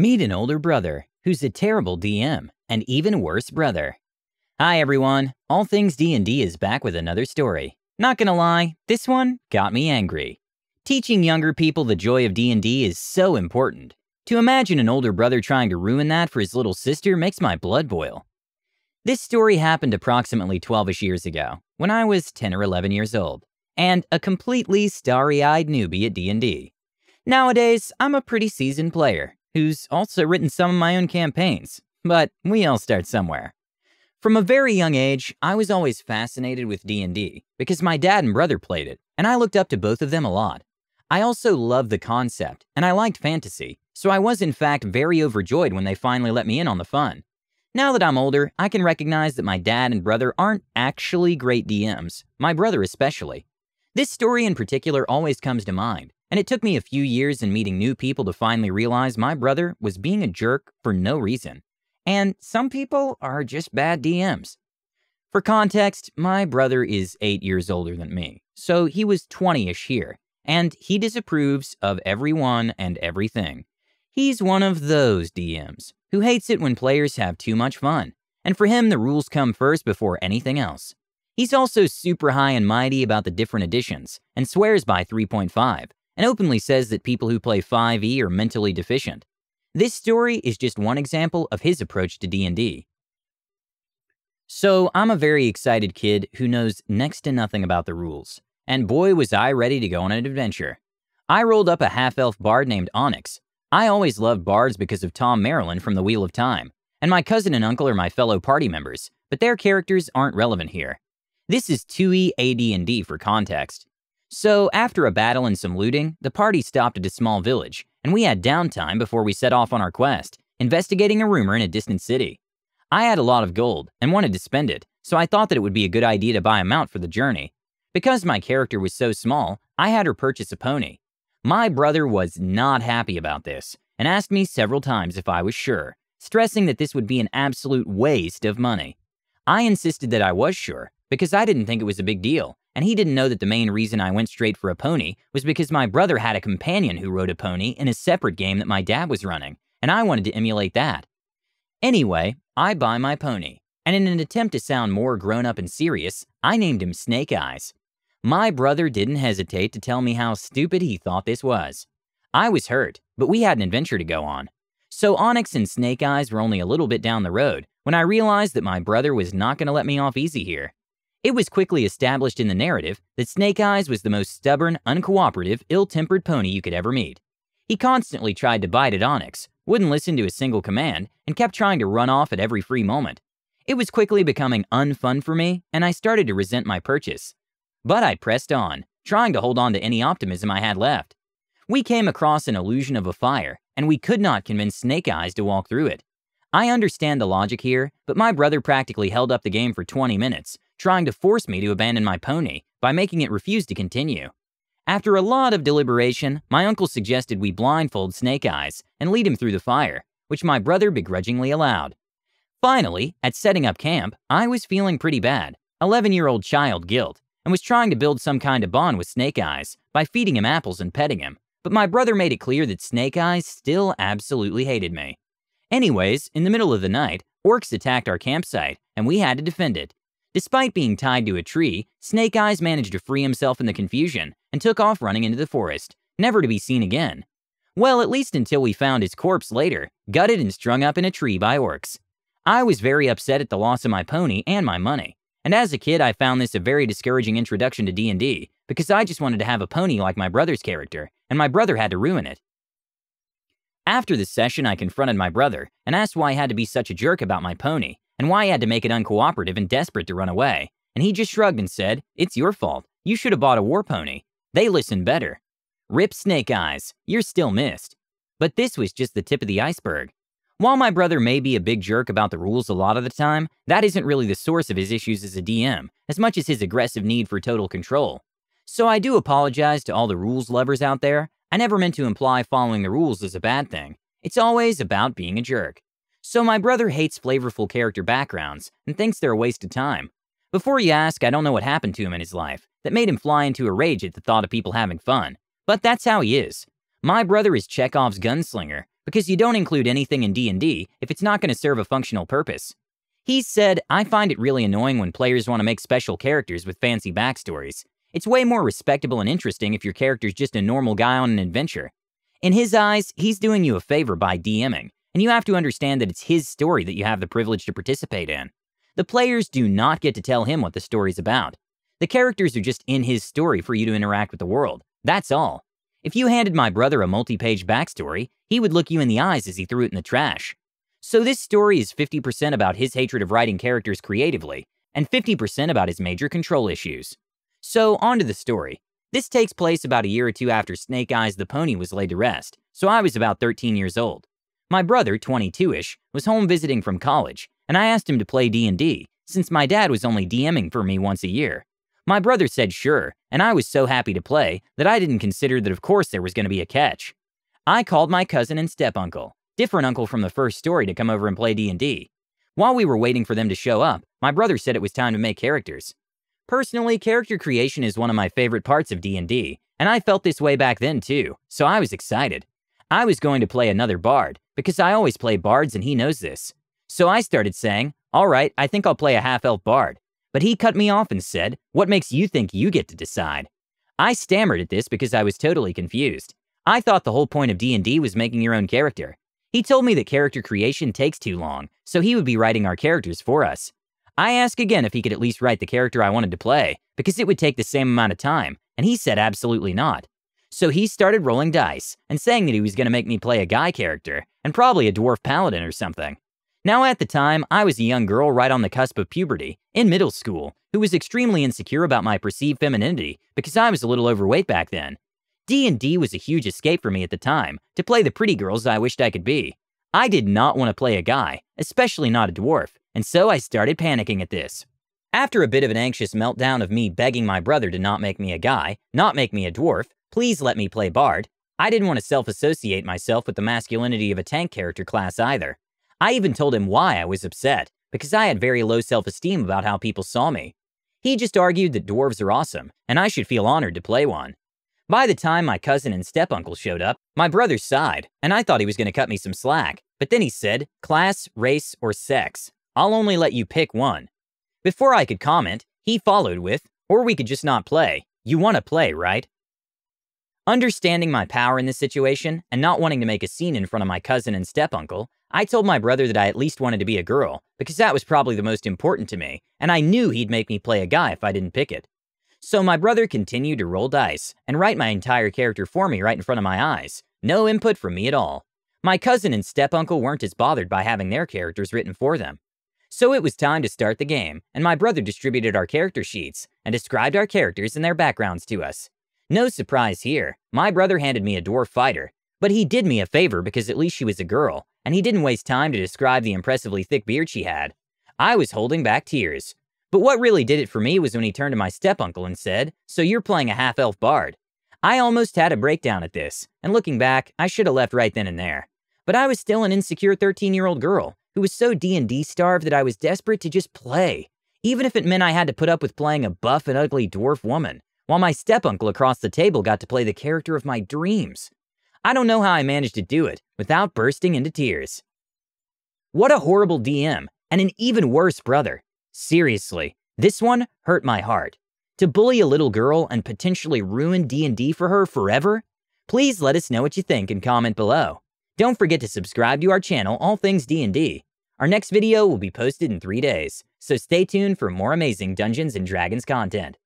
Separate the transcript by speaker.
Speaker 1: Meet an older brother who's a terrible DM, and even worse brother. Hi everyone, All Things D&D is back with another story. Not gonna lie, this one got me angry. Teaching younger people the joy of D&D is so important. To imagine an older brother trying to ruin that for his little sister makes my blood boil. This story happened approximately 12ish years ago, when I was 10 or 11 years old, and a completely starry-eyed newbie at D&D. Nowadays, I'm a pretty seasoned player, who's also written some of my own campaigns, but we all start somewhere. From a very young age, I was always fascinated with D&D because my dad and brother played it, and I looked up to both of them a lot. I also loved the concept, and I liked fantasy, so I was in fact very overjoyed when they finally let me in on the fun. Now that I'm older, I can recognize that my dad and brother aren't actually great DMs, my brother especially. This story in particular always comes to mind, and it took me a few years and meeting new people to finally realize my brother was being a jerk for no reason. And some people are just bad DMs. For context, my brother is 8 years older than me, so he was 20-ish here, and he disapproves of everyone and everything. He's one of those DMs who hates it when players have too much fun, and for him the rules come first before anything else. He's also super high and mighty about the different editions, and swears by 3.5, and openly says that people who play 5e are mentally deficient. This story is just one example of his approach to D&D. So I'm a very excited kid who knows next to nothing about the rules, and boy was I ready to go on an adventure. I rolled up a half-elf bard named Onyx. I always loved bards because of Tom Maryland from The Wheel of Time, and my cousin and uncle are my fellow party members, but their characters aren't relevant here. This is 2e AD&D for context. So after a battle and some looting, the party stopped at a small village, and we had downtime before we set off on our quest, investigating a rumor in a distant city. I had a lot of gold and wanted to spend it, so I thought that it would be a good idea to buy a mount for the journey. Because my character was so small, I had her purchase a pony. My brother was not happy about this, and asked me several times if I was sure, stressing that this would be an absolute waste of money. I insisted that I was sure, because I didn't think it was a big deal, and he didn't know that the main reason I went straight for a pony was because my brother had a companion who rode a pony in a separate game that my dad was running, and I wanted to emulate that. Anyway, I buy my pony, and in an attempt to sound more grown-up and serious, I named him Snake Eyes. My brother didn't hesitate to tell me how stupid he thought this was. I was hurt, but we had an adventure to go on. So Onyx and Snake Eyes were only a little bit down the road when I realized that my brother was not going to let me off easy here. It was quickly established in the narrative that Snake Eyes was the most stubborn, uncooperative, ill-tempered pony you could ever meet. He constantly tried to bite at Onyx, wouldn't listen to a single command, and kept trying to run off at every free moment. It was quickly becoming unfun for me, and I started to resent my purchase. But I pressed on, trying to hold on to any optimism I had left. We came across an illusion of a fire, and we could not convince Snake Eyes to walk through it. I understand the logic here, but my brother practically held up the game for 20 minutes, trying to force me to abandon my pony by making it refuse to continue. After a lot of deliberation, my uncle suggested we blindfold Snake Eyes and lead him through the fire, which my brother begrudgingly allowed. Finally, at setting up camp, I was feeling pretty bad, 11-year-old child guilt, and was trying to build some kind of bond with Snake Eyes by feeding him apples and petting him, but my brother made it clear that Snake Eyes still absolutely hated me. Anyways, in the middle of the night, orcs attacked our campsite, and we had to defend it. Despite being tied to a tree, Snake Eyes managed to free himself in the confusion and took off running into the forest, never to be seen again. Well, at least until we found his corpse later, gutted and strung up in a tree by orcs. I was very upset at the loss of my pony and my money. And as a kid, I found this a very discouraging introduction to D&D, because I just wanted to have a pony like my brother's character, and my brother had to ruin it. After the session, I confronted my brother, and asked why he had to be such a jerk about my pony, and why he had to make it uncooperative and desperate to run away, and he just shrugged and said, "It's your fault, you should have bought a war pony. They listen better." Rip Snake Eyes, you're still missed. But this was just the tip of the iceberg. While my brother may be a big jerk about the rules a lot of the time, that isn't really the source of his issues as a DM, as much as his aggressive need for total control. So I do apologize to all the rules lovers out there. I never meant to imply following the rules is a bad thing. It's always about being a jerk. So my brother hates flavorful character backgrounds and thinks they're a waste of time. Before you ask, I don't know what happened to him in his life that made him fly into a rage at the thought of people having fun. But that's how he is. My brother is Chekhov's gunslinger, because you don't include anything in D&D if it's not going to serve a functional purpose. He said, I find it really annoying when players want to make special characters with fancy backstories. It's way more respectable and interesting if your character's just a normal guy on an adventure. In his eyes, he's doing you a favor by DMing, and you have to understand that it's his story that you have the privilege to participate in. The players do not get to tell him what the story's about. The characters are just in his story for you to interact with the world. That's all. If you handed my brother a multi-page backstory, he would look you in the eyes as he threw it in the trash. So this story is 50% about his hatred of writing characters creatively, and 50% about his major control issues. So, on to the story. This takes place about a year or two after Snake Eyes the pony was laid to rest, so I was about 13 years old. My brother, 22-ish, was home visiting from college, and I asked him to play D&D, since my dad was only DMing for me once a year. My brother said sure, and I was so happy to play that I didn't consider that of course there was going to be a catch. I called my cousin and step-uncle, different uncle from the first story, to come over and play D&D. While we were waiting for them to show up, my brother said it was time to make characters. Personally, character creation is one of my favorite parts of D&D, and I felt this way back then too, so I was excited. I was going to play another bard, because I always play bards and he knows this. So I started saying, alright, I think I'll play a half-elf bard. But he cut me off and said, what makes you think you get to decide? I stammered at this because I was totally confused. I thought the whole point of D&D was making your own character. He told me that character creation takes too long, so he would be writing our characters for us. I asked again if he could at least write the character I wanted to play, because it would take the same amount of time, and he said absolutely not. So he started rolling dice, and saying that he was going to make me play a guy character, and probably a dwarf paladin or something. Now at the time, I was a young girl right on the cusp of puberty, in middle school, who was extremely insecure about my perceived femininity, because I was a little overweight back then. D&D was a huge escape for me at the time, to play the pretty girls I wished I could be. I did not want to play a guy, especially not a dwarf, and so I started panicking at this. After a bit of an anxious meltdown of me begging my brother to not make me a guy, not make me a dwarf, please let me play bard, I didn't want to self-associate myself with the masculinity of a tank character class either. I even told him why I was upset, because I had very low self-esteem about how people saw me. He just argued that dwarves are awesome, and I should feel honored to play one. By the time my cousin and step-uncle showed up, my brother sighed, and I thought he was going to cut me some slack. But then he said, class, race, or sex. I'll only let you pick one. Before I could comment, he followed with, or we could just not play. You want to play, right? Understanding my power in this situation, and not wanting to make a scene in front of my cousin and step-uncle, I told my brother that I at least wanted to be a girl, because that was probably the most important to me, and I knew he'd make me play a guy if I didn't pick it. So my brother continued to roll dice, and write my entire character for me right in front of my eyes. No input from me at all. My cousin and step-uncle weren't as bothered by having their characters written for them. So it was time to start the game, and my brother distributed our character sheets, and described our characters and their backgrounds to us. No surprise here, my brother handed me a dwarf fighter, but he did me a favor because at least she was a girl, and he didn't waste time to describe the impressively thick beard she had. I was holding back tears. But what really did it for me was when he turned to my step-uncle and said, so you're playing a half-elf bard. I almost had a breakdown at this, and looking back, I should have left right then and there. But I was still an insecure 13-year-old girl, who was so D&D starved that I was desperate to just play, even if it meant I had to put up with playing a buff and ugly dwarf woman, while my step-uncle across the table got to play the character of my dreams. I don't know how I managed to do it without bursting into tears. What a horrible DM, and an even worse brother. Seriously, this one hurt my heart. To bully a little girl and potentially ruin D&D for her forever? Please let us know what you think and comment below. Don't forget to subscribe to our channel, All Things D&D. Our next video will be posted in 3 days, so stay tuned for more amazing Dungeons & Dragons content.